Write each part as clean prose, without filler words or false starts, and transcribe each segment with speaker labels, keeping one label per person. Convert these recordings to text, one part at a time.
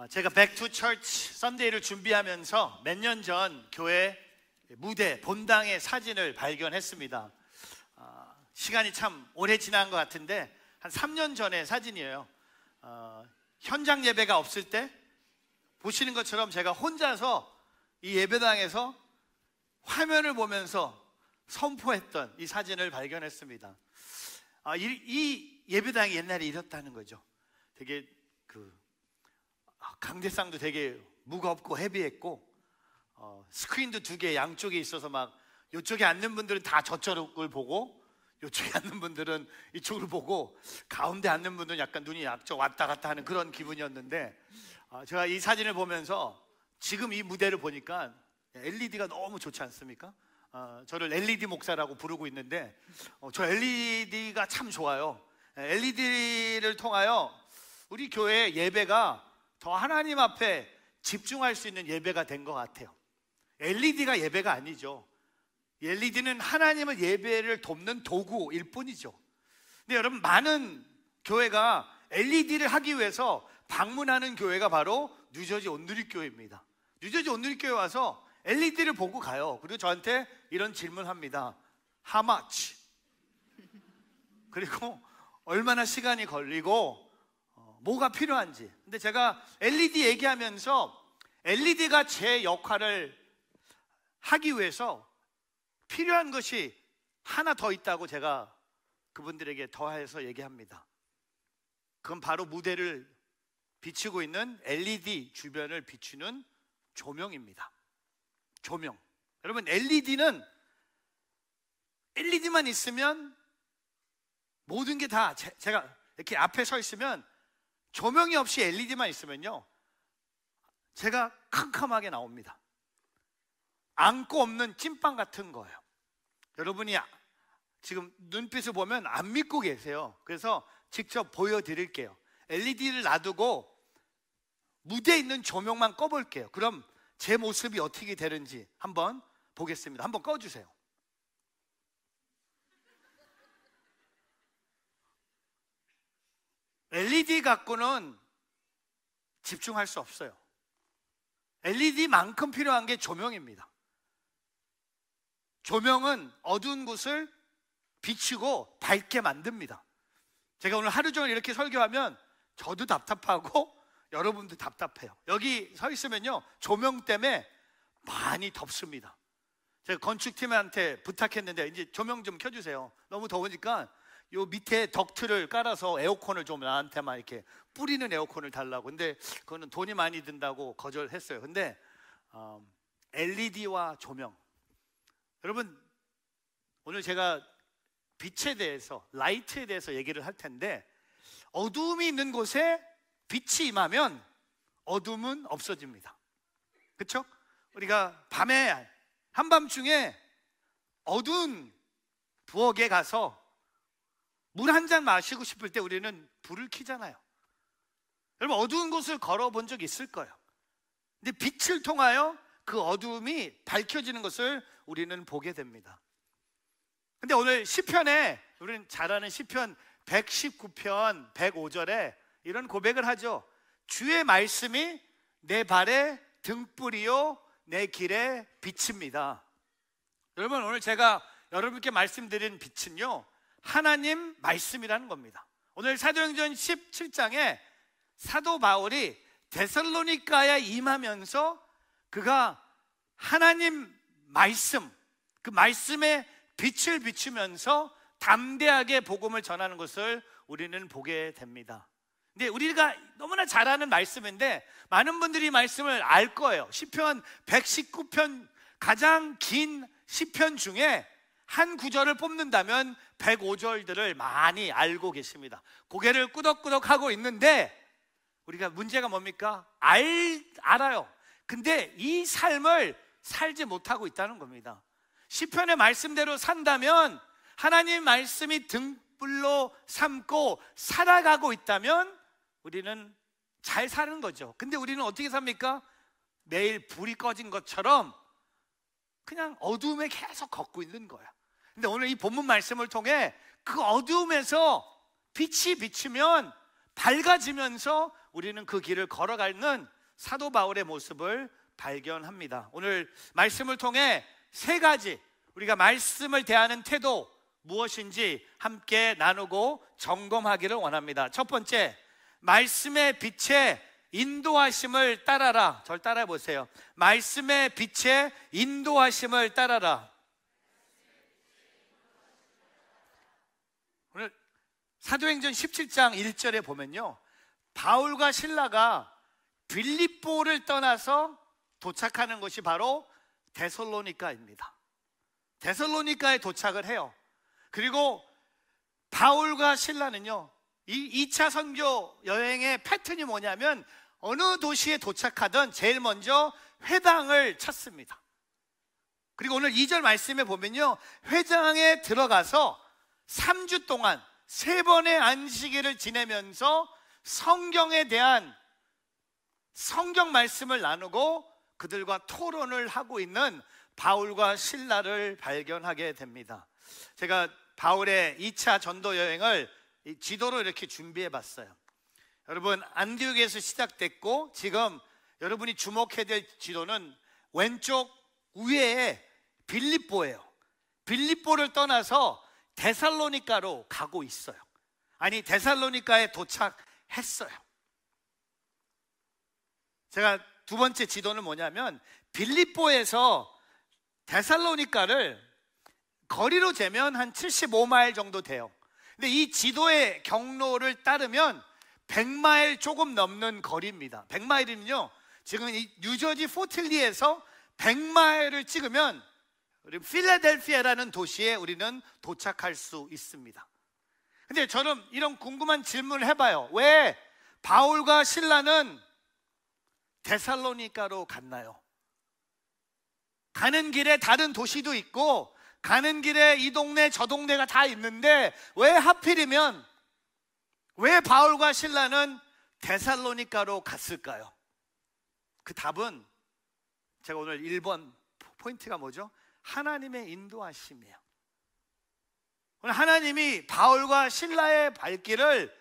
Speaker 1: 제가 Back to Church Sunday를 준비하면서 몇 년 전 교회 무대 본당의 사진을 발견했습니다. 시간이 참 오래 지난 것 같은데 한 3년 전의 사진이에요. 현장 예배가 없을 때 보시는 것처럼 제가 혼자서 이 예배당에서 화면을 보면서 선포했던 이 사진을 발견했습니다. 이 예배당이 옛날에 이렇다는 거죠. 되게 강대상도 되게 무겁고 헤비했고, 스크린도 2개 양쪽에 있어서 막 이쪽에 앉는 분들은 다 저쪽을 보고, 이쪽에 앉는 분들은 이쪽을 보고, 가운데 앉는 분들은 약간 눈이 약간 왔다 갔다 하는 그런 기분이었는데, 제가 이 사진을 보면서 지금 이 무대를 보니까 LED가 너무 좋지 않습니까? 저를 LED 목사라고 부르고 있는데, 저 LED가 참 좋아요. LED를 통하여 우리 교회 예배가 더 하나님 앞에 집중할 수 있는 예배가 된 것 같아요. LED가 예배가 아니죠. LED는 하나님을 예배를 돕는 도구일 뿐이죠. 근데 여러분, 많은 교회가 LED를 하기 위해서 방문하는 교회가 바로 뉴저지 온누리교회입니다. 뉴저지 온누리교회 와서 LED를 보고 가요. 그리고 저한테 이런 질문합니다. How much? 그리고 얼마나 시간이 걸리고 뭐가 필요한지. 근데 제가 LED 얘기하면서 LED가 제 역할을 하기 위해서 필요한 것이 하나 더 있다고 제가 그분들에게 더해서 얘기합니다. 그건 바로 무대를 비추고 있는 LED 주변을 비추는 조명입니다. 조명. 여러분, LED만 있으면 모든 게 다, 제가 이렇게 앞에 서 있으면 조명이 없이 LED만 있으면요, 제가 캄캄하게 나옵니다. 안고 없는 찐빵 같은 거예요. 여러분이 지금 눈빛을 보면 안 믿고 계세요. 그래서 직접 보여드릴게요. LED를 놔두고 무대에 있는 조명만 꺼볼게요. 그럼 제 모습이 어떻게 되는지 한번 보겠습니다. 한번 꺼주세요. LED 갖고는 집중할 수 없어요. LED만큼 필요한 게 조명입니다. 조명은 어두운 곳을 비추고 밝게 만듭니다. 제가 오늘 하루 종일 이렇게 설교하면 저도 답답하고 여러분도 답답해요. 여기 서 있으면요, 조명 때문에 많이 덥습니다. 제가 건축팀한테 부탁했는데 이제 조명 좀 켜주세요. 너무 더우니까 요 밑에 덕트를 깔아서 에어컨을 좀 나한테만 이렇게 뿌리는 에어컨을 달라고. 근데 그거는 돈이 많이 든다고 거절했어요. 근데 LED와 조명, 여러분, 오늘 제가 빛에 대해서, 라이트에 대해서 얘기를 할 텐데, 어두움이 있는 곳에 빛이 임하면 어둠은 없어집니다. 그렇죠? 우리가 밤에, 한밤중에 어두운 부엌에 가서 물 한 잔 마시고 싶을 때 우리는 불을 켜잖아요. 여러분, 어두운 곳을 걸어본 적 있을 거예요. 근데 빛을 통하여 그 어두움이 밝혀지는 것을 우리는 보게 됩니다. 근데 오늘 시편에, 우리는 잘 아는 시편 119편 105절에 이런 고백을 하죠. 주의 말씀이 내 발의 등불이요 내 길의 빛입니다. 여러분, 오늘 제가 여러분께 말씀드린 빛은요, 하나님 말씀이라는 겁니다. 오늘 사도행전 17장에 사도 바울이 데살로니가에 임하면서 그가 하나님 말씀, 그 말씀에 빛을 비추면서 담대하게 복음을 전하는 것을 우리는 보게 됩니다. 근데 우리가 너무나 잘 아는 말씀인데 많은 분들이 이 말씀을 알 거예요. 시편 119편, 가장 긴 시편 중에 한 구절을 뽑는다면 105절들을 많이 알고 계십니다. 고개를 끄덕끄덕 하고 있는데 우리가 문제가 뭡니까? 알아요. 근데 이 삶을 살지 못하고 있다는 겁니다. 시편의 말씀대로 산다면, 하나님 말씀이 등불로 삼고 살아가고 있다면 우리는 잘 사는 거죠. 근데 우리는 어떻게 삽니까? 매일 불이 꺼진 것처럼 그냥 어두움에 계속 걷고 있는 거야. 근데 오늘 이 본문 말씀을 통해 그 어두움에서 빛이 비치면 밝아지면서 우리는 그 길을 걸어가는 사도 바울의 모습을 발견합니다. 오늘 말씀을 통해 세 가지 우리가 말씀을 대하는 태도 무엇인지 함께 나누고 점검하기를 원합니다. 첫 번째, 말씀의 빛에 인도하심을 따라라. 절 따라해 보세요. 말씀의 빛에 인도하심을 따라라. 오늘 사도행전 17장 1절에 보면요, 바울과 실라가 빌립보를 떠나서 도착하는 것이 바로 데살로니가입니다. 데살로니가에 도착을 해요. 그리고 바울과 실라는요, 이 2차 선교 여행의 패턴이 뭐냐면 어느 도시에 도착하든 제일 먼저 회당을 찾습니다. 그리고 오늘 2절 말씀에 보면요, 회당에 들어가서 3주 동안 3번의 안식일을 지내면서 성경에 대한 성경 말씀을 나누고 그들과 토론을 하고 있는 바울과 실라를 발견하게 됩니다. 제가 바울의 2차 전도 여행을 지도로 이렇게 준비해 봤어요. 여러분, 안디옥에서 시작됐고 지금 여러분이 주목해야 될 지도는 왼쪽 위에 빌립보예요. 빌립보를 떠나서 데살로니가로 가고 있어요. 아니, 데살로니가에 도착했어요. 제가 두 번째 지도는 뭐냐면 빌립보에서 데살로니가를 거리로 재면 한 75마일 정도 돼요. 근데 이 지도의 경로를 따르면 100마일 조금 넘는 거리입니다. 100마일이면요, 지금 이 뉴저지 포틀리에서 100마일을 찍으면 우리 필라델피아라는 도시에 우리는 도착할 수 있습니다. 근데 저는 이런 궁금한 질문을 해봐요. 왜 바울과 실라는 데살로니가로 갔나요? 가는 길에 다른 도시도 있고 가는 길에 이 동네 저 동네가 다 있는데 왜 하필이면 왜 바울과 실라는 데살로니가로 갔을까요? 그 답은 제가 오늘 1번 포인트가 뭐죠? 하나님의 인도하심이에요. 오늘 하나님이 바울과 실라의 발길을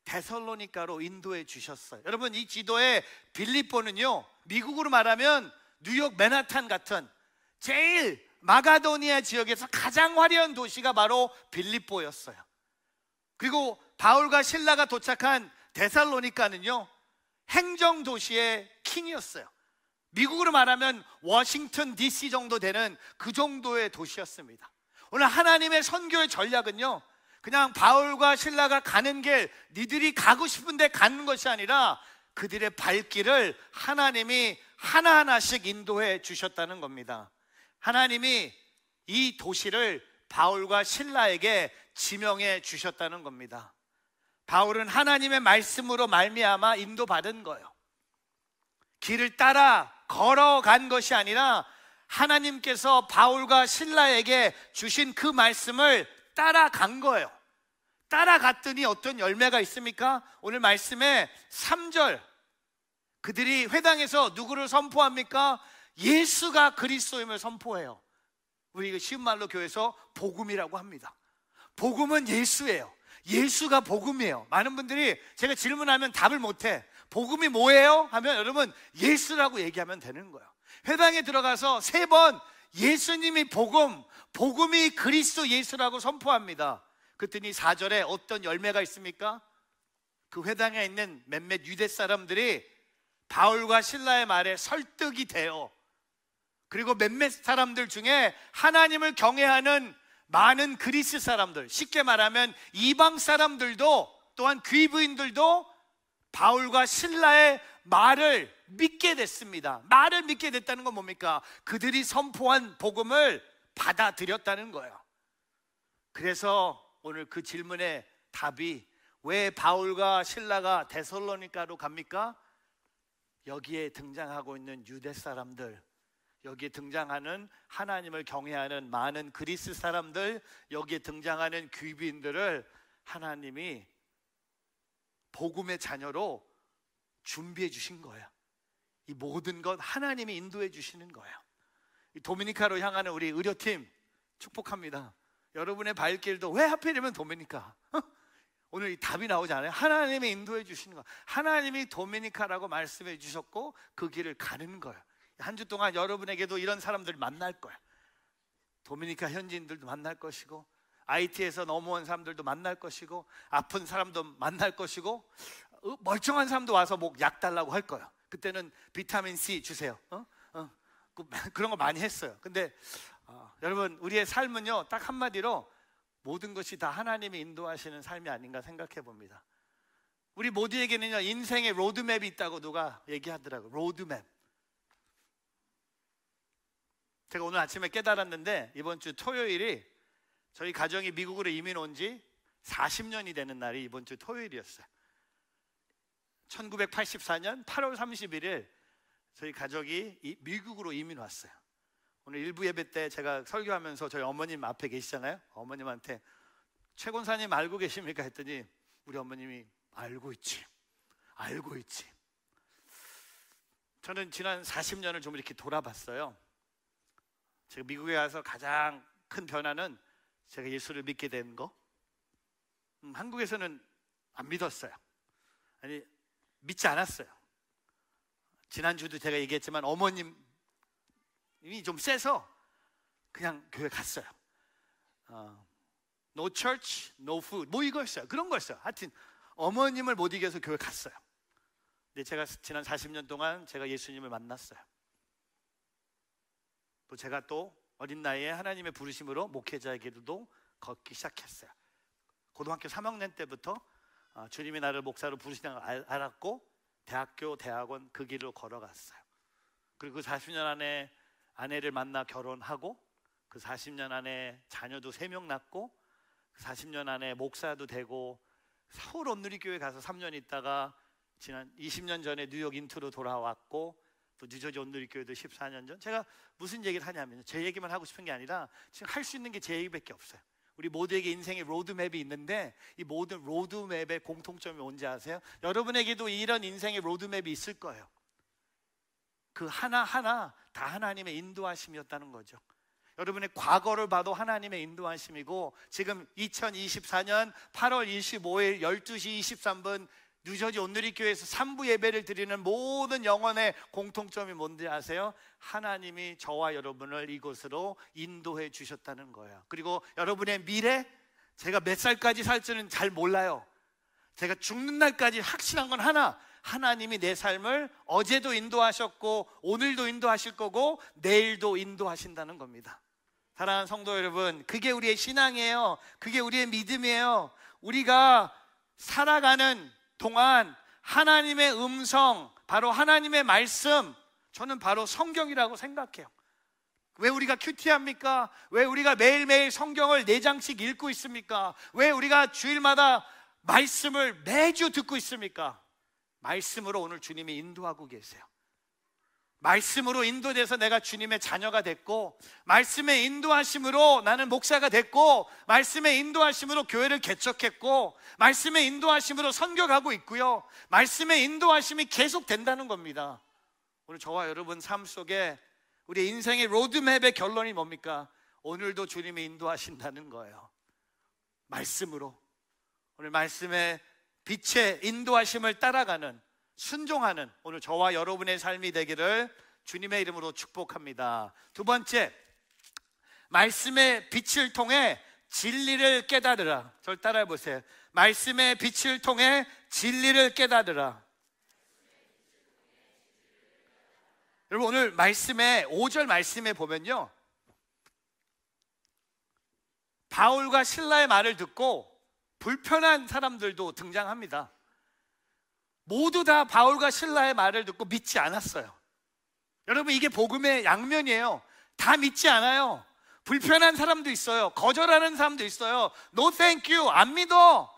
Speaker 1: 데살로니가로 인도해 주셨어요. 여러분, 이 지도의 빌립보는요, 미국으로 말하면 뉴욕 맨하탄 같은 제일 마가도니아 지역에서 가장 화려한 도시가 바로 빌립보였어요. 그리고 바울과 실라가 도착한 데살로니가는요, 행정도시의 킹이었어요. 미국으로 말하면 워싱턴 DC 정도 되는 그 정도의 도시였습니다. 오늘 하나님의 선교의 전략은요, 그냥 바울과 실라가 가는 길, 니들이 가고 싶은데 가는 것이 아니라 그들의 발길을 하나님이 하나하나씩 인도해 주셨다는 겁니다. 하나님이 이 도시를 바울과 실라에게 지명해 주셨다는 겁니다. 바울은 하나님의 말씀으로 말미암아 인도받은 거예요. 길을 따라 걸어간 것이 아니라 하나님께서 바울과 실라에게 주신 그 말씀을 따라간 거예요. 따라갔더니 어떤 열매가 있습니까? 오늘 말씀에 3절, 그들이 회당에서 누구를 선포합니까? 예수가 그리스도임을 선포해요. 우리 이거 쉬운 말로 교회에서 복음이라고 합니다. 복음은 예수예요. 예수가 복음이에요. 많은 분들이 제가 질문하면 답을 못해. 복음이 뭐예요? 하면 여러분, 예수라고 얘기하면 되는 거예요. 회당에 들어가서 3번 예수님이 복음, 복음이 그리스도 예수라고 선포합니다. 그랬더니 4절에 어떤 열매가 있습니까? 그 회당에 있는 몇몇 유대 사람들이 바울과 실라의 말에 설득이 돼요. 그리고 몇몇 사람들 중에 하나님을 경외하는 많은 그리스 사람들, 쉽게 말하면 이방 사람들도, 또한 귀부인들도 바울과 실라의 말을 믿게 됐습니다. 말을 믿게 됐다는 건 뭡니까? 그들이 선포한 복음을 받아들였다는 거예요. 그래서 오늘 그 질문의 답이, 왜 바울과 실라가 데살로니가로 갑니까? 여기에 등장하고 있는 유대 사람들, 여기에 등장하는 하나님을 경외하는 많은 그리스 사람들, 여기에 등장하는 귀빈들을 하나님이 복음의 자녀로 준비해 주신 거예요. 이 모든 것 하나님이 인도해 주시는 거예요. 이 도미니카로 향하는 우리 의료팀 축복합니다. 여러분의 발길도 왜 하필이면 도미니카? 오늘 이 답이 나오지 않아요? 하나님이 인도해 주시는 거. 하나님이 도미니카라고 말씀해 주셨고 그 길을 가는 거예요. 한 주 동안 여러분에게도 이런 사람들 만날 거예요. 도미니카 현지인들도 만날 것이고, IT에서 넘어온 사람들도 만날 것이고, 아픈 사람도 만날 것이고, 멀쩡한 사람도 와서 목 약 달라고 할 거예요. 그때는 비타민 C 주세요. 그런 거 많이 했어요. 근데 여러분, 우리의 삶은요, 딱 한마디로 모든 것이 다 하나님이 인도하시는 삶이 아닌가 생각해 봅니다. 우리 모두에게는요, 인생의 로드맵이 있다고 누가 얘기하더라고요. 로드맵. 제가 오늘 아침에 깨달았는데, 이번 주 토요일이 저희 가정이 미국으로 이민 온 지 40년이 되는 날이 이번 주 토요일이었어요. 1984년 8월 31일 저희 가족이 미국으로 이민 왔어요. 오늘 일부 예배 때 제가 설교하면서 저희 어머님 앞에 계시잖아요. 어머님한테 최 권사님 알고 계십니까? 했더니 우리 어머님이 알고 있지. 저는 지난 40년을 좀 이렇게 돌아봤어요. 제가 미국에 가서 가장 큰 변화는 제가 예수를 믿게 된 거. 한국에서는 안 믿었어요. 아니, 믿지 않았어요. 지난주도 제가 얘기했지만 어머님이 좀 세서 그냥 교회 갔어요. No church, no food, 뭐 이거였어요. 그런 거였어요. 하여튼 어머님을 못 이겨서 교회 갔어요. 근데 제가 지난 40년 동안 제가 예수님을 만났어요. 또 제가 또 어린 나이에 하나님의 부르심으로 목회자의 길도 걷기 시작했어요. 고등학교 3학년 때부터 주님이 나를 목사로 부르시는 걸 알았고, 대학교, 대학원 그 길로 걸어갔어요. 그리고 그 40년 안에 아내를 만나 결혼하고, 그 40년 안에 자녀도 3명 낳고, 그 40년 안에 목사도 되고, 서울 온누리교회 가서 3년 있다가 지난 20년 전에 뉴욕 인투로 돌아왔고, 또 뉴저지 온누리교회도 14년 전. 제가 무슨 얘기를 하냐면요, 제 얘기만 하고 싶은 게 아니라 지금 할 수 있는 게 제 얘기밖에 없어요. 우리 모두에게 인생의 로드맵이 있는데, 이 모든 로드맵의 공통점이 뭔지 아세요? 여러분에게도 이런 인생의 로드맵이 있을 거예요. 그 하나하나 다 하나님의 인도하심이었다는 거죠. 여러분의 과거를 봐도 하나님의 인도하심이고, 지금 2024년 8월 25일 12시 23분 뉴저지 온누리교회에서 3부 예배를 드리는 모든 영혼의 공통점이 뭔지 아세요? 하나님이 저와 여러분을 이곳으로 인도해 주셨다는 거예요. 그리고 여러분의 미래, 제가 몇 살까지 살지는 잘 몰라요. 제가 죽는 날까지 확신한 건 하나, 하나님이 내 삶을 어제도 인도하셨고 오늘도 인도하실 거고 내일도 인도하신다는 겁니다. 사랑하는 성도 여러분, 그게 우리의 신앙이에요. 그게 우리의 믿음이에요. 우리가 살아가는 동안 하나님의 음성, 바로 하나님의 말씀, 저는 바로 성경이라고 생각해요. 왜 우리가 큐티합니까? 왜 우리가 매일매일 성경을 4장씩 읽고 있습니까? 왜 우리가 주일마다 말씀을 매주 듣고 있습니까? 말씀으로 오늘 주님이 인도하고 계세요. 말씀으로 인도돼서 내가 주님의 자녀가 됐고, 말씀의 인도하심으로 나는 목사가 됐고, 말씀의 인도하심으로 교회를 개척했고, 말씀의 인도하심으로 선교가고 있고요, 말씀의 인도하심이 계속 된다는 겁니다. 오늘 저와 여러분 삶 속에 우리 인생의 로드맵의 결론이 뭡니까? 오늘도 주님이 인도하신다는 거예요. 말씀으로. 오늘 말씀의 빛의 인도하심을 따라가는, 순종하는 오늘 저와 여러분의 삶이 되기를 주님의 이름으로 축복합니다. 두 번째, 말씀의 빛을 통해 진리를 깨달으라. 저를 따라해 보세요. 말씀의 빛을 통해 진리를 깨달으라. 여러분, 오늘 말씀에 5절 말씀에 보면요, 바울과 실라의 말을 듣고 불편한 사람들도 등장합니다. 모두 다 바울과 실라의 말을 듣고 믿지 않았어요. 여러분, 이게 복음의 양면이에요. 다 믿지 않아요. 불편한 사람도 있어요. 거절하는 사람도 있어요. No thank you, 안 믿어,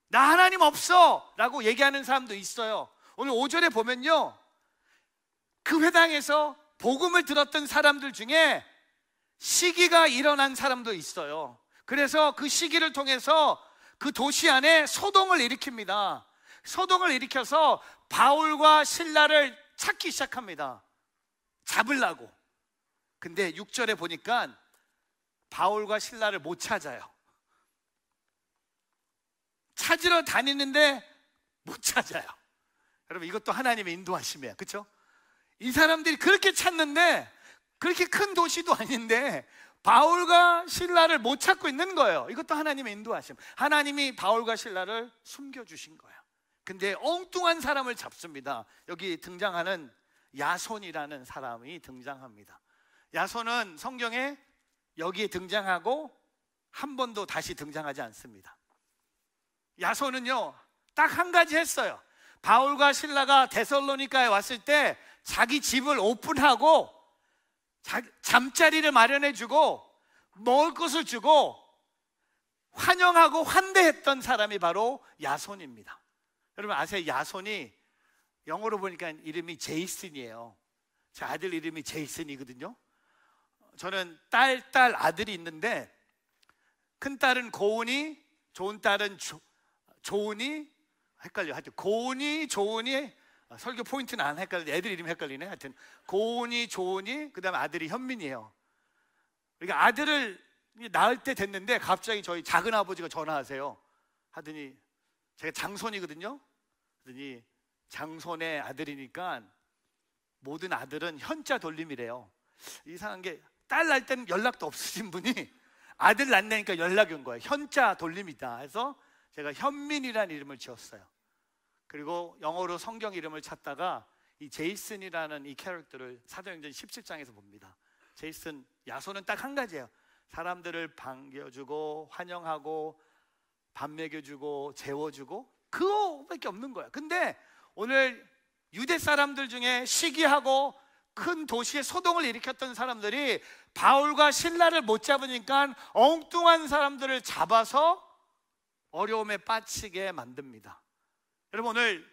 Speaker 1: 나 하나님 없어 라고 얘기하는 사람도 있어요. 오늘 5절에 보면요, 그 회당에서 복음을 들었던 사람들 중에 시기가 일어난 사람도 있어요. 그래서 그 시기를 통해서 그 도시 안에 소동을 일으킵니다. 소동을 일으켜서 바울과 실라를 찾기 시작합니다. 잡으려고. 근데 6절에 보니까 바울과 실라를 못 찾아요. 찾으러 다니는데 못 찾아요. 여러분, 이것도 하나님의 인도하심이에요. 그렇죠? 이 사람들이 그렇게 찾는데, 그렇게 큰 도시도 아닌데 바울과 실라를 못 찾고 있는 거예요. 이것도 하나님의 인도하심. 하나님이 바울과 실라를 숨겨주신 거예요. 근데 엉뚱한 사람을 잡습니다. 여기 등장하는 야손이라는 사람이 등장합니다. 야손은 성경에 여기에 등장하고 한 번도 다시 등장하지 않습니다. 야손은요, 딱 한 가지 했어요. 바울과 실라가 데살로니가에 왔을 때 자기 집을 오픈하고 잠자리를 마련해주고 먹을 것을 주고 환영하고 환대했던 사람이 바로 야손입니다. 여러분 아세요? 야손이 영어로 보니까 이름이 제이슨이에요. 제 아들 이름이 제이슨이거든요. 저는 딸 아들이 있는데, 큰 딸은 고은이, 좋은 딸은 조은이, 헷갈려. 하여튼 고은이, 조은이, 설교 포인트는 안 헷갈려. 애들 이름이 헷갈리네. 하여튼 고은이, 조은이, 그 다음에 아들이 현민이에요. 그러니까 아들을 낳을 때 됐는데 갑자기 저희 작은 아버지가 전화하세요. 하더니 제가 장손이거든요. 하더니 장손의 아들이니까 모든 아들은 현자 돌림이래요. 이상한 게 딸 낳을 때는 연락도 없으신 분이 아들 낳으니까 연락이 온 거예요. 현자 돌림이다 해서 제가 현민이라는 이름을 지었어요. 그리고 영어로 성경 이름을 찾다가 이 제이슨이라는 이 캐릭터를 사도행전 17장에서 봅니다. 제이슨, 야손은 딱 한 가지예요. 사람들을 반겨주고 환영하고 밥 먹여주고 재워주고, 그거밖에 없는 거야. 근데 오늘 유대 사람들 중에 시기하고 큰 도시에 소동을 일으켰던 사람들이 바울과 실라를 못 잡으니까 엉뚱한 사람들을 잡아서 어려움에 빠지게 만듭니다. 여러분, 오늘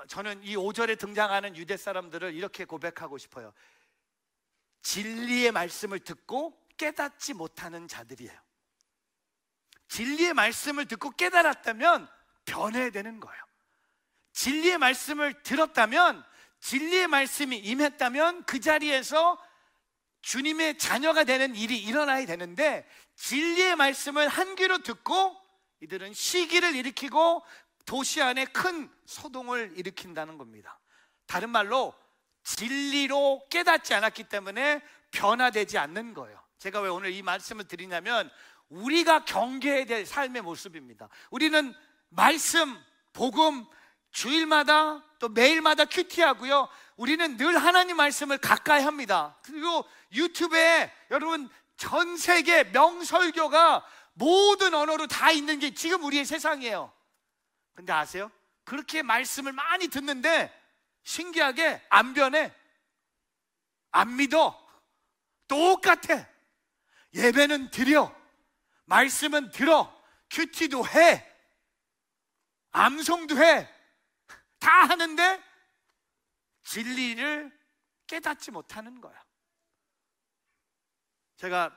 Speaker 1: 저는 이 5절에 등장하는 유대 사람들을 이렇게 고백하고 싶어요. 진리의 말씀을 듣고 깨닫지 못하는 자들이에요. 진리의 말씀을 듣고 깨달았다면 변해야 되는 거예요. 진리의 말씀을 들었다면, 진리의 말씀이 임했다면 그 자리에서 주님의 자녀가 되는 일이 일어나야 되는데, 진리의 말씀을 한 귀로 듣고 이들은 시기를 일으키고 도시 안에 큰 소동을 일으킨다는 겁니다. 다른 말로 진리로 깨닫지 않았기 때문에 변화되지 않는 거예요. 제가 왜 오늘 이 말씀을 드리냐면, 우리가 경계해야 될 삶의 모습입니다. 우리는 말씀, 복음, 주일마다 또 매일마다 큐티하고요, 우리는 늘 하나님 말씀을 가까이 합니다. 그리고 유튜브에 여러분 전 세계 명설교가 모든 언어로 다 있는 게 지금 우리의 세상이에요. 근데 아세요? 그렇게 말씀을 많이 듣는데 신기하게 안 변해, 안 믿어, 똑같아. 예배는 드려, 말씀은 들어, 큐티도 해, 암송도 해, 다 하는데 진리를 깨닫지 못하는 거야. 제가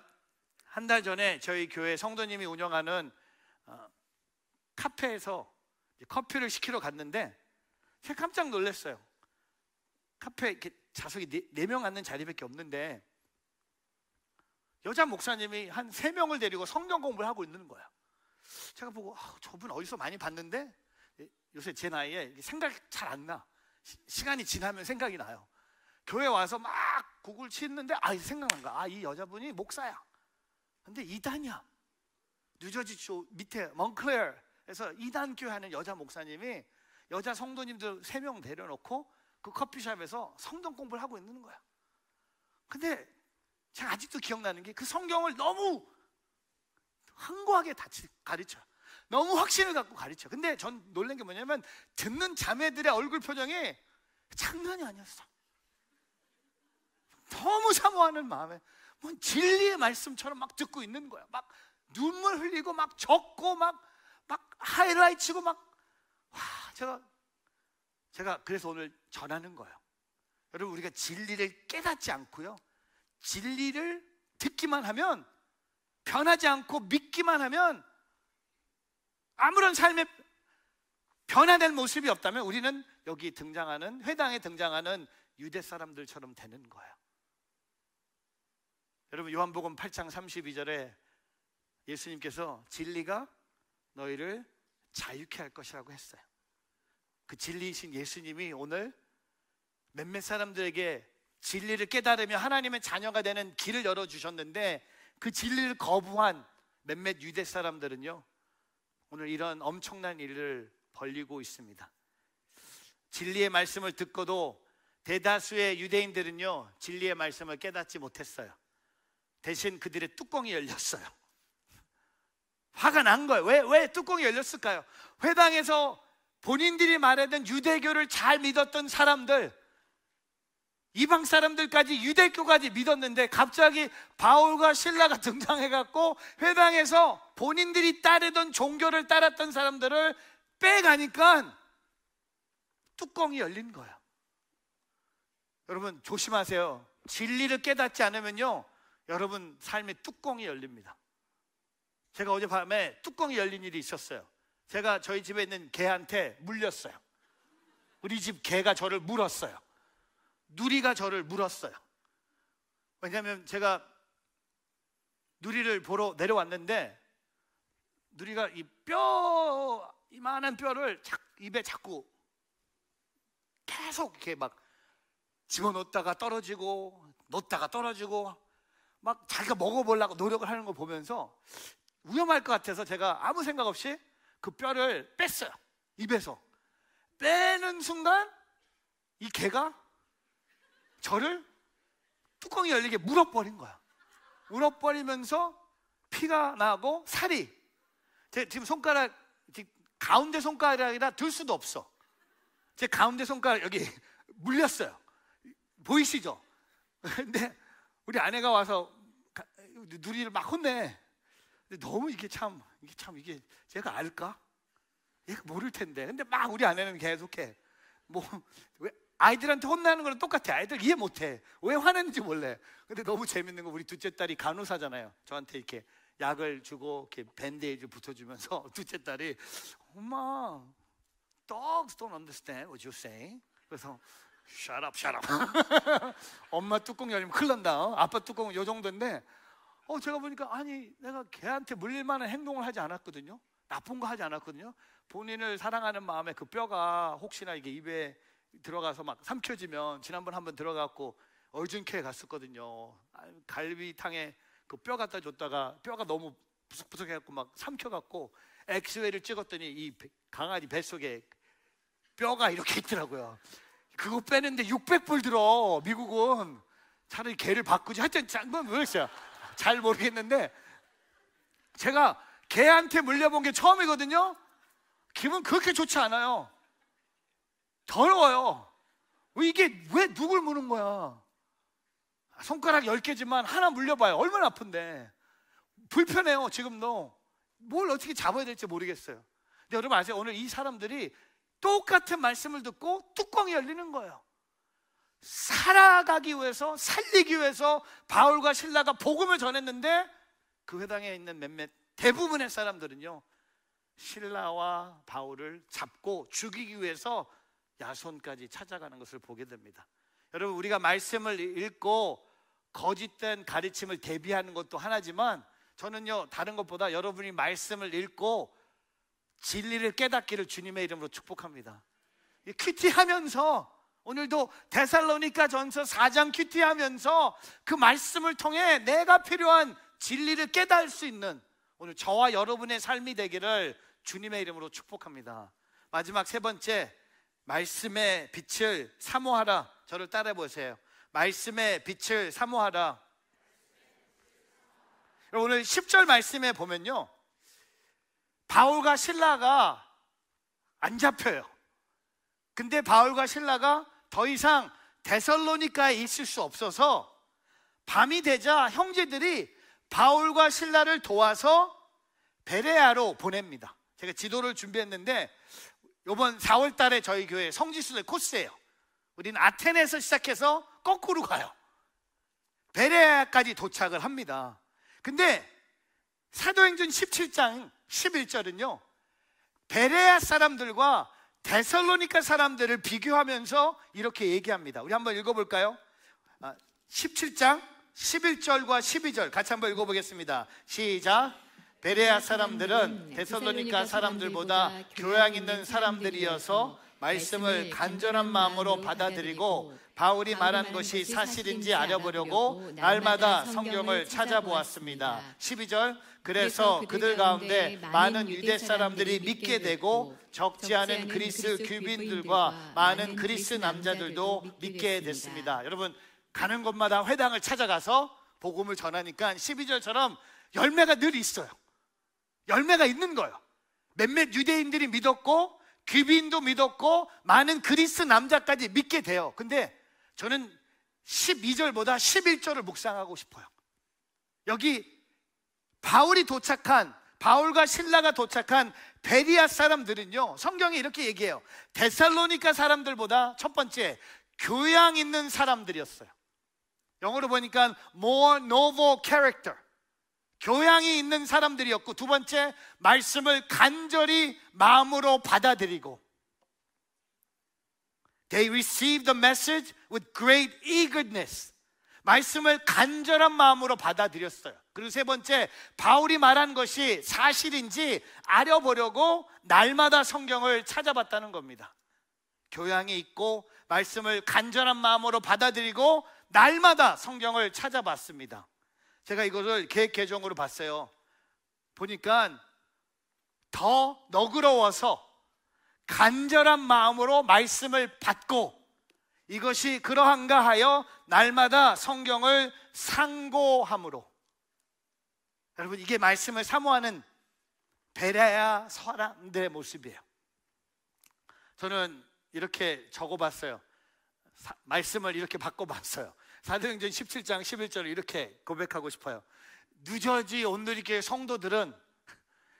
Speaker 1: 한 달 전에 저희 교회 성도님이 운영하는 카페에서 커피를 시키러 갔는데 제가 깜짝 놀랐어요. 카페에 이렇게 좌석이 4명 앉는 자리밖에 없는데 여자 목사님이 한 3명을 데리고 성경 공부를 하고 있는 거야. 제가 보고 저분 어디서 많이 봤는데, 요새 제 나이에 생각이 잘 안 나. 시간이 지나면 생각이 나요. 교회 와서 막 구글 치는데 생각난 거야. 이 여자분이 목사야. 근데 이단이야. 뉴저지 주 밑에 몽클레어에서 이단 교회 하는 여자 목사님이 여자 성도님들 3명 데려놓고 그 커피숍에서 성경 공부를 하고 있는 거야. 근데 제가 아직도 기억나는 게, 그 성경을 너무 황고하게 가르쳐요. 너무 확신을 갖고 가르쳐. 근데 전 놀란 게 뭐냐면, 듣는 자매들의 얼굴 표정이 장난이 아니었어. 너무 사모하는 마음에 뭔 진리의 말씀처럼 막 듣고 있는 거야. 막 눈물 흘리고 막 적고 막 하이라이트 치고 제가 그래서 오늘 전하는 거예요. 여러분, 우리가 진리를 깨닫지 않고요, 진리를 듣기만 하면, 변하지 않고 믿기만 하면, 아무런 삶에 변화될 모습이 없다면 우리는 여기 등장하는, 회당에 등장하는 유대 사람들처럼 되는 거예요. 여러분, 요한복음 8장 32절에 예수님께서 진리가 너희를 자유케 할 것이라고 했어요. 그 진리이신 예수님이 오늘 몇몇 사람들에게 진리를 깨달으며 하나님의 자녀가 되는 길을 열어주셨는데, 그 진리를 거부한 몇몇 유대 사람들은요, 오늘 이런 엄청난 일을 벌이고 있습니다. 진리의 말씀을 듣고도 대다수의 유대인들은요, 진리의 말씀을 깨닫지 못했어요. 대신 그들의 뚜껑이 열렸어요. 화가 난 거예요. 왜 뚜껑이 열렸을까요? 회당에서 본인들이 말하던 유대교를 잘 믿었던 사람들, 이방 사람들까지 유대교까지 믿었는데, 갑자기 바울과 실라가 등장해갖고 회당에서 본인들이 따르던 종교를 따랐던 사람들을 빼가니까 뚜껑이 열린 거예요. 여러분 조심하세요. 진리를 깨닫지 않으면요, 여러분 삶의 뚜껑이 열립니다. 제가 어젯밤에 뚜껑이 열린 일이 있었어요. 제가 저희 집에 있는 개한테 물렸어요. 우리 집 개가 저를 물었어요. 누리가 저를 물었어요. 왜냐하면 제가 누리를 보러 내려왔는데, 누리가 이만한 뼈를 입에 자꾸 계속 이렇게 막 집어넣었다가 떨어지고 넣었다가 떨어지고 막 자기가 먹어보려고 노력을 하는 거 보면서 위험할 것 같아서 제가 아무 생각 없이 그 뼈를 뺐어요. 입에서 빼는 순간 이 개가 저를 뚜껑이 열리게 물어버린 거야. 물어버리면서 피가 나고 살이, 제 지금 손가락, 가운데 손가락이라 들 수도 없어. 제 가운데 손가락 여기 물렸어요. 보이시죠? 근데 우리 아내가 와서 누리를 막 혼내. 근데 너무 이게 제가 알까? 얘가 모를 텐데. 근데 막 우리 아내는 계속해. 왜 아이들한테 혼나는 거랑 똑같아. 아이들 이해 못해. 왜 화냈는지 몰래. 근데 너무 재밌는 거, 우리 둘째 딸이 간호사잖아요. 저한테 이렇게 약을 주고 이렇게 밴드에이드 붙여주면서 둘째 딸이, 엄마, dogs don't understand what you say. 그래서 shut up. 엄마 뚜껑 열리면 큰일 난다. 아빠 뚜껑은 요 정도인데, 제가 보니까 아니, 내가 걔한테 물릴 만한 행동을 하지 않았거든요. 나쁜 거 하지 않았거든요. 본인을 사랑하는 마음에 그 뼈가 혹시나 이게 입에 들어가서 막 삼켜지면, 지난번 한번 들어갔고 얼준케 갔었거든요. 갈비탕에 그 뼈 갖다 줬다가 뼈가 너무 부석부석해갖고 막 삼켜갖고 엑스레이를 찍었더니 이 강아지 뱃속에 뼈가 이렇게 있더라고요. 그거 빼는데 600불 들어, 미국은. 차라리 개를 바꾸지. 하여튼 모르겠어요. 잘 모르겠는데, 제가 개한테 물려본 게 처음이거든요. 기분 그렇게 좋지 않아요. 더러워요. 왜 누굴 무는 거야? 손가락 10개지만 하나 물려봐요. 얼마나 아픈데. 불편해요. 지금도 뭘 어떻게 잡아야 될지 모르겠어요. 근데 여러분 아세요? 오늘 이 사람들이 똑같은 말씀을 듣고 뚜껑이 열리는 거예요. 살아가기 위해서, 살리기 위해서 바울과 실라가 복음을 전했는데, 그 회당에 있는 대부분의 사람들은요, 실라와 바울을 잡고 죽이기 위해서 야손까지 찾아가는 것을 보게 됩니다. 여러분, 우리가 말씀을 읽고 거짓된 가르침을 대비하는 것도 하나지만, 저는요, 다른 것보다 여러분이 말씀을 읽고 진리를 깨닫기를 주님의 이름으로 축복합니다. 큐티하면서, 오늘도 데살로니가 전서 4장 큐티하면서 그 말씀을 통해 내가 필요한 진리를 깨달을 수 있는 오늘 저와 여러분의 삶이 되기를 주님의 이름으로 축복합니다. 마지막 세 번째, 말씀의 빛을 사모하라. 저를 따라해 보세요. 말씀의 빛을 사모하라. 오늘 10절 말씀에 보면요, 바울과 실라가 안 잡혀요. 근데 바울과 실라가 더 이상 데살로니가에 있을 수 없어서 밤이 되자 형제들이 바울과 실라를 도와서 베레아로 보냅니다. 제가 지도를 준비했는데, 이번 4월 달에 저희 교회 성지순례 코스예요. 우리는 아테네에서 시작해서 거꾸로 가요. 베레아까지 도착을 합니다. 근데 사도행전 17장 11절은요, 베레아 사람들과 데살로니가 사람들을 비교하면서 이렇게 얘기합니다. 우리 한번 읽어볼까요? 17장 11절과 12절 같이 한번 읽어보겠습니다. 시작. 베레아 사람들은 데살로니가 사람들보다 교양 있는 사람들이어서 말씀을 간절한 마음으로 받아들이고 바울이 말한 것이 사실인지 알아보려고 날마다 성경을 찾아보았습니다. 12절, 그래서 그들 가운데 많은 유대 사람들이 믿게 되고 적지 않은 그리스 귀빈들과 많은 그리스 남자들도 믿게 됐습니다. 여러분, 가는 곳마다 회당을 찾아가서 복음을 전하니까 12절처럼 열매가 늘 있어요. 열매가 있는 거예요. 몇몇 유대인들이 믿었고 귀빈도 믿었고 많은 그리스 남자까지 믿게 돼요. 근데 저는 12절보다 11절을 묵상하고 싶어요. 여기 바울과 실라가 도착한 베리아 사람들은요, 성경이 이렇게 얘기해요. 데살로니가 사람들보다 첫 번째 교양 있는 사람들이었어요. 영어로 보니까 more noble character, 교양이 있는 사람들이었고, 두 번째 말씀을 간절히 마음으로 받아들이고, they received the message with great eagerness, 말씀을 간절한 마음으로 받아들였어요. 그리고 세 번째, 바울이 말한 것이 사실인지 알아보려고 날마다 성경을 찾아봤다는 겁니다. 교양이 있고 말씀을 간절한 마음으로 받아들이고 날마다 성경을 찾아봤습니다. 제가 이것을 계획 개정으로 봤어요. 보니까 더 너그러워서 간절한 마음으로 말씀을 받고, 이것이 그러한가 하여 날마다 성경을 상고함으로. 여러분, 이게 말씀을 사모하는 베레아 사람들의 모습이에요. 저는 이렇게 적어봤어요. 말씀을 이렇게 바꿔봤어요. 사도행전 17장 11절을 이렇게 고백하고 싶어요. 뉴저지 온누리교회 성도들은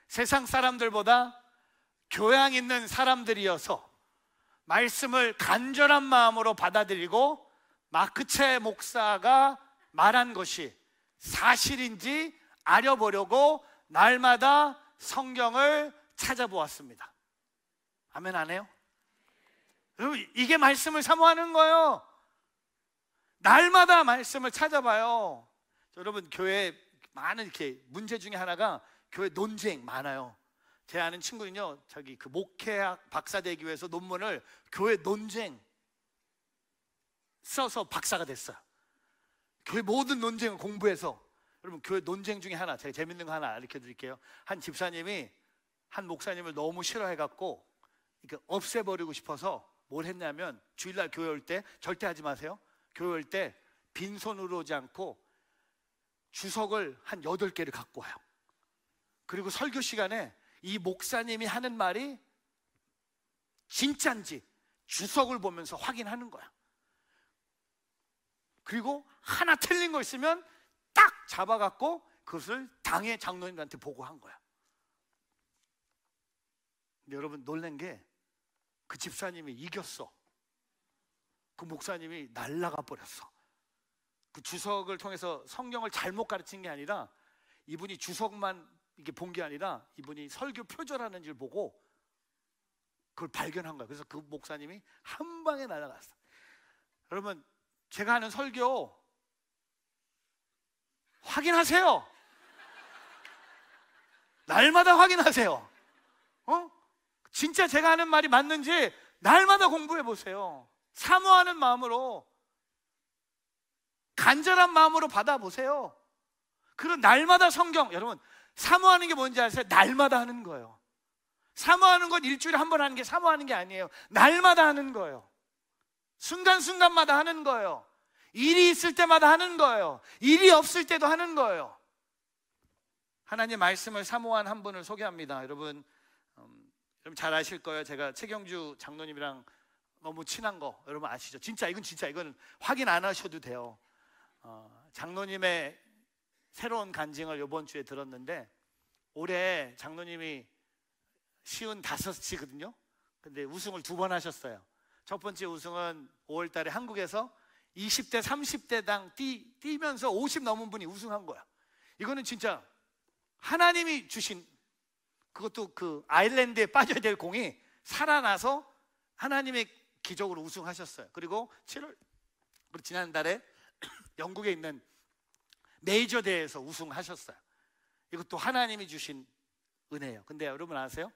Speaker 1: 세상 사람들보다 교양 있는 사람들이어서 말씀을 간절한 마음으로 받아들이고 마크체 목사가 말한 것이 사실인지 알아보려고 날마다 성경을 찾아보았습니다. 아멘 안 해요? 여러분, 이게 말씀을 사모하는 거예요. 날마다 말씀을 찾아봐요. 여러분, 교회 많은 이렇게 문제 중에 하나가 교회 논쟁 많아요. 제 아는 친구는요, 저기 그 목회학 박사 되기 위해서 논문을 교회 논쟁 써서 박사가 됐어요. 교회 모든 논쟁을 공부해서. 여러분, 교회 논쟁 중에 하나, 제가 재밌는 거 하나 알려 드릴게요. 한 집사님이 한 목사님을 너무 싫어해갖고 없애버리고 싶어서 뭘 했냐면, 주일날 교회 올 때 절대 하지 마세요. 교회 올 때 빈손으로 오지 않고 주석을 한 8개를 갖고 와요. 그리고 설교 시간에 이 목사님이 하는 말이 진짜인지 주석을 보면서 확인하는 거야. 그리고 하나 틀린 거 있으면 딱 잡아갖고 그것을 당의 장로님한테 보고한 거야. 근데 여러분, 놀란 게 그 집사님이 이겼어. 그 목사님이 날아가 버렸어. 그 주석을 통해서 성경을 잘못 가르친 게 아니라, 이분이 주석만 이게 본 게 아니라 이분이 설교 표절하는 줄 보고 그걸 발견한 거야. 그래서 그 목사님이 한 방에 날아갔어. 여러분, 제가 하는 설교 확인하세요. 날마다 확인하세요. 진짜 제가 하는 말이 맞는지 날마다 공부해 보세요. 사모하는 마음으로, 간절한 마음으로 받아보세요. 그리고 날마다 성경, 여러분, 사모하는 게 뭔지 아세요? 날마다 하는 거예요. 사모하는 건 일주일에 한 번 하는 게 사모하는 게 아니에요. 날마다 하는 거예요. 순간순간마다 하는 거예요. 일이 있을 때마다 하는 거예요. 일이 없을 때도 하는 거예요. 하나님 말씀을 사모한 한 분을 소개합니다. 여러분 잘 아실 거예요. 제가 최경주 장로님이랑 너무 친한 거 여러분 아시죠? 이건 확인 안 하셔도 돼요. 장로님의 새로운 간증을 이번 주에 들었는데, 올해 장로님이 55이거든요. 근데 우승을 2번 하셨어요. 첫 번째 우승은 5월 달에 한국에서 20대 30대당 뛰면서 50 넘은 분이 우승한 거야. 이거는 진짜 하나님이 주신, 그것도 그 아일랜드에 빠져야 될 공이 살아나서 하나님의 기적으로 우승하셨어요. 그리고 지난달에 영국에 있는 메이저 대회에서 우승하셨어요. 이것도 하나님이 주신 은혜예요. 근데 여러분 아세요?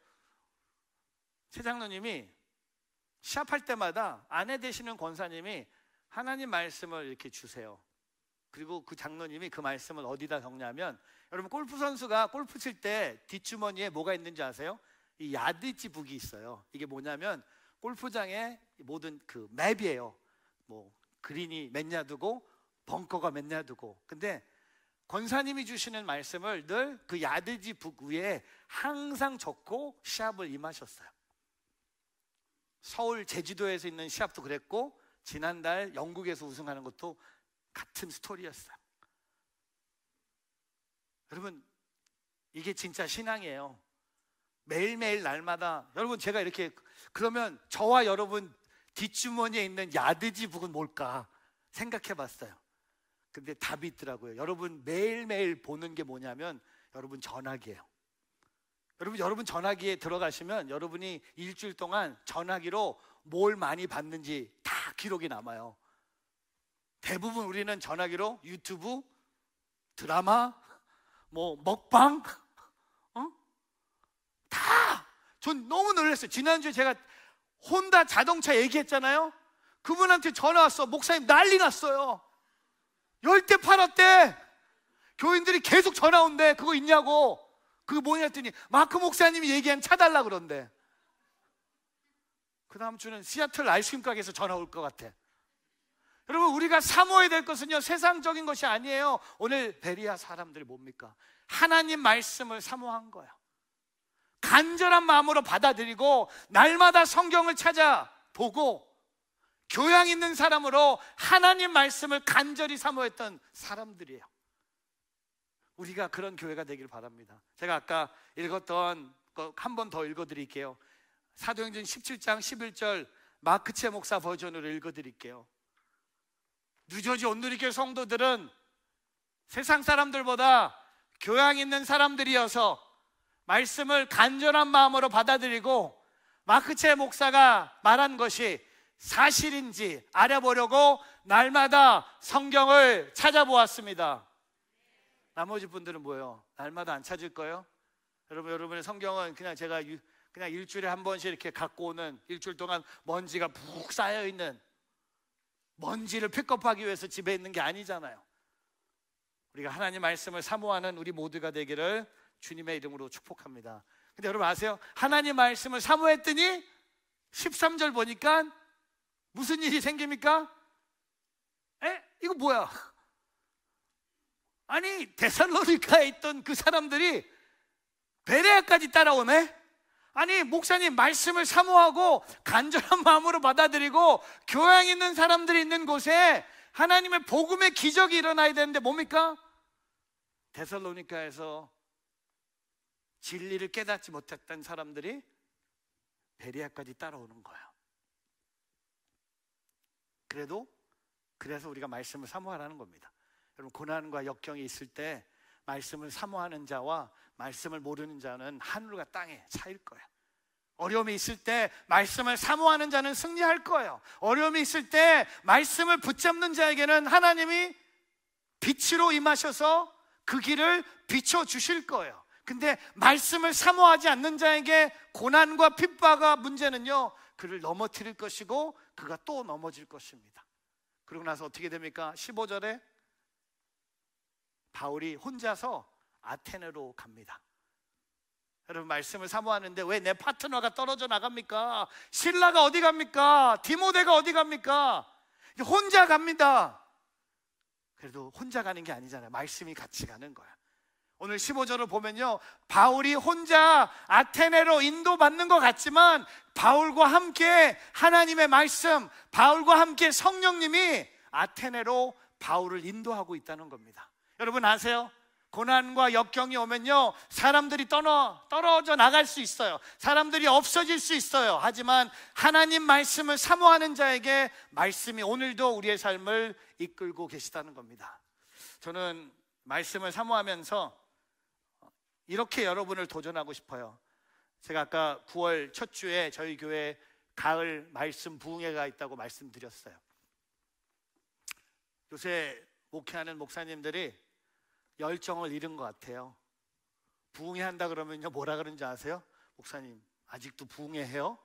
Speaker 1: 최 장로님이 시합할 때마다 아내 되시는 권사님이 하나님 말씀을 이렇게 주세요. 그리고 그 장로님이 그 말씀을 어디다 적냐면, 여러분 골프 선수가 골프 칠 때 뒷주머니에 뭐가 있는지 아세요? 이 야드지 북이 있어요. 이게 뭐냐면 골프장의 모든 그 맵이에요. 뭐 그린이 몇 야드고 벙커가 몇 야드고. 근데 권사님이 주시는 말씀을 늘 그 야드지 북 위에 항상 적고 시합을 임하셨어요. 서울 제주도에서 있는 시합도 그랬고, 지난달 영국에서 우승하는 것도 같은 스토리였어요. 여러분, 이게 진짜 신앙이에요. 매일매일 날마다. 여러분, 제가 이렇게, 그러면 저와 여러분 뒷주머니에 있는 야드지 북은 뭘까 생각해 봤어요. 근데 답이 있더라고요. 여러분 매일매일 보는 게 뭐냐면 여러분 전화기예요. 여러분 전화기에 들어가시면 여러분이 일주일 동안 전화기로 뭘 많이 봤는지 다 기록이 남아요. 대부분 우리는 전화기로 유튜브, 드라마, 뭐 먹방, 전 너무 놀랐어요. 지난주에 제가 혼다 자동차 얘기했잖아요. 그분한테 전화 왔어. 목사님 난리 났어요. 10대 팔았대. 교인들이 계속 전화 온대. 그거 있냐고. 그거 뭐냐 했더니 마크 목사님이 얘기한 차 달라 그런대. 그 다음 주는 시애틀 아이스크림 가게에서 전화 올 것 같아. 여러분, 우리가 사모해야 될 것은요 세상적인 것이 아니에요. 오늘 베리아 사람들이 뭡니까? 하나님 말씀을 사모한 거예요. 간절한 마음으로 받아들이고 날마다 성경을 찾아보고 교양 있는 사람으로 하나님 말씀을 간절히 사모했던 사람들이에요. 우리가 그런 교회가 되길 바랍니다. 제가 아까 읽었던 거 한 번 더 읽어드릴게요. 사도행전 17장 11절 마크체 목사 버전으로 읽어드릴게요. 뉴저지 온누리교회 성도들은 세상 사람들보다 교양 있는 사람들이어서 말씀을 간절한 마음으로 받아들이고 마크체 목사가 말한 것이 사실인지 알아보려고 날마다 성경을 찾아보았습니다. 나머지 분들은 뭐예요? 날마다 안 찾을 거예요? 여러분의 성경은 그냥 제가 그냥 일주일에 한 번씩 이렇게 갖고 오는, 일주일 동안 먼지가 푹 쌓여있는, 먼지를 픽업하기 위해서 집에 있는 게 아니잖아요. 우리가 하나님 말씀을 사모하는 우리 모두가 되기를 주님의 이름으로 축복합니다. 근데 여러분 아세요? 하나님 말씀을 사모했더니 13절 보니까 무슨 일이 생깁니까? 이거 뭐야? 아니 데살로니가에 있던 그 사람들이 베레아까지 따라오네? 아니 목사님 말씀을 사모하고 간절한 마음으로 받아들이고 교양 있는 사람들이 있는 곳에 하나님의 복음의 기적이 일어나야 되는데 뭡니까? 데살로니가에서 진리를 깨닫지 못했던 사람들이 베레아까지 따라오는 거예요. 그래서 우리가 말씀을 사모하라는 겁니다. 여러분, 고난과 역경이 있을 때 말씀을 사모하는 자와 말씀을 모르는 자는 하늘과 땅의 차이일 거예요. 어려움이 있을 때 말씀을 사모하는 자는 승리할 거예요. 어려움이 있을 때 말씀을 붙잡는 자에게는 하나님이 빛으로 임하셔서 그 길을 비춰주실 거예요. 근데 말씀을 사모하지 않는 자에게 고난과 핍박과 문제는요 그를 넘어뜨릴 것이고 그가 또 넘어질 것입니다. 그러고 나서 어떻게 됩니까? 15절에 바울이 혼자서 아테네로 갑니다. 여러분, 말씀을 사모하는데 왜 내 파트너가 떨어져 나갑니까? 신라가 어디 갑니까? 디모데가 어디 갑니까? 혼자 갑니다. 그래도 혼자 가는 게 아니잖아요. 말씀이 같이 가는 거야. 오늘 15절을 보면요 바울이 혼자 아테네로 인도받는 것 같지만 바울과 함께 하나님의 말씀, 바울과 함께 성령님이 아테네로 바울을 인도하고 있다는 겁니다. 여러분 아세요? 고난과 역경이 오면요 사람들이 떨어져 나갈 수 있어요. 사람들이 없어질 수 있어요. 하지만 하나님 말씀을 사모하는 자에게 말씀이 오늘도 우리의 삶을 이끌고 계시다는 겁니다. 저는 말씀을 사모하면서 이렇게 여러분을 도전하고 싶어요. 제가 아까 9월 첫 주에 저희 교회 가을 말씀 부흥회가 있다고 말씀드렸어요. 요새 목회하는 목사님들이 열정을 잃은 것 같아요. 부흥회 한다 그러면요 뭐라 그러는지 아세요? 목사님 아직도 부흥회 해요?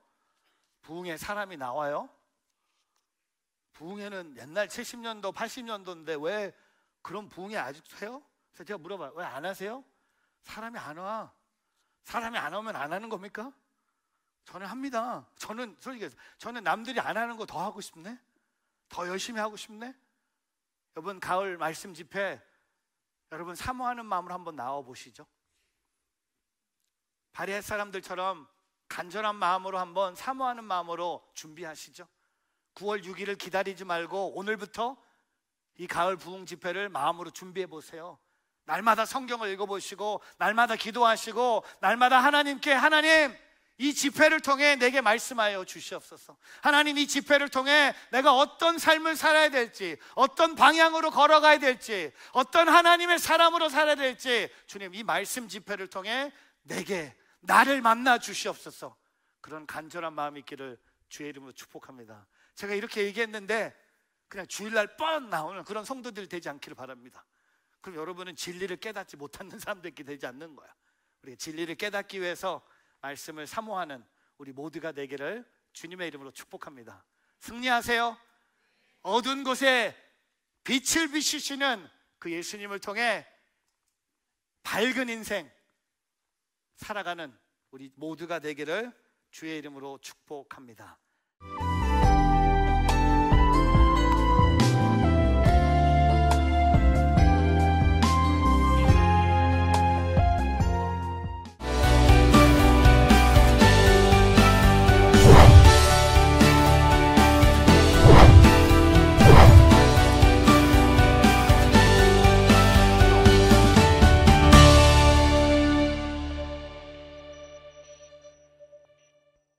Speaker 1: 부흥회 사람이 나와요? 부흥회는 옛날 70년도 80년도인데 왜 그런 부흥회 아직도 해요? 그래서 제가 물어봐요. 왜 안 하세요? 사람이 안 와. 사람이 안 오면 안 하는 겁니까? 저는 합니다. 저는 솔직히 저는 남들이 안 하는 거 더 하고 싶네. 더 열심히 하고 싶네. 이번 가을 말씀 집회 여러분 사모하는 마음으로 한번 나와 보시죠. 바리새 사람들처럼 간절한 마음으로 한번 사모하는 마음으로 준비하시죠. 9월 6일을 기다리지 말고 오늘부터 이 가을 부흥 집회를 마음으로 준비해 보세요. 날마다 성경을 읽어보시고 날마다 기도하시고 날마다 하나님께 하나님 이 집회를 통해 내게 말씀하여 주시옵소서. 하나님 이 집회를 통해 내가 어떤 삶을 살아야 될지, 어떤 방향으로 걸어가야 될지, 어떤 하나님의 사람으로 살아야 될지 주님 이 말씀 집회를 통해 내게 나를 만나 주시옵소서. 그런 간절한 마음이 있기를 주의 이름으로 축복합니다. 제가 이렇게 얘기했는데 그냥 주일날 뻔 나오는 그런 성도들이 되지 않기를 바랍니다. 그럼 여러분은 진리를 깨닫지 못하는 사람들이 되지 않는 거야. 우리가 진리를 깨닫기 위해서 말씀을 사모하는 우리 모두가 되기를 주님의 이름으로 축복합니다. 승리하세요. 어두운 곳에 빛을 비추시는 그 예수님을 통해 밝은 인생 살아가는 우리 모두가 되기를 주의 이름으로 축복합니다.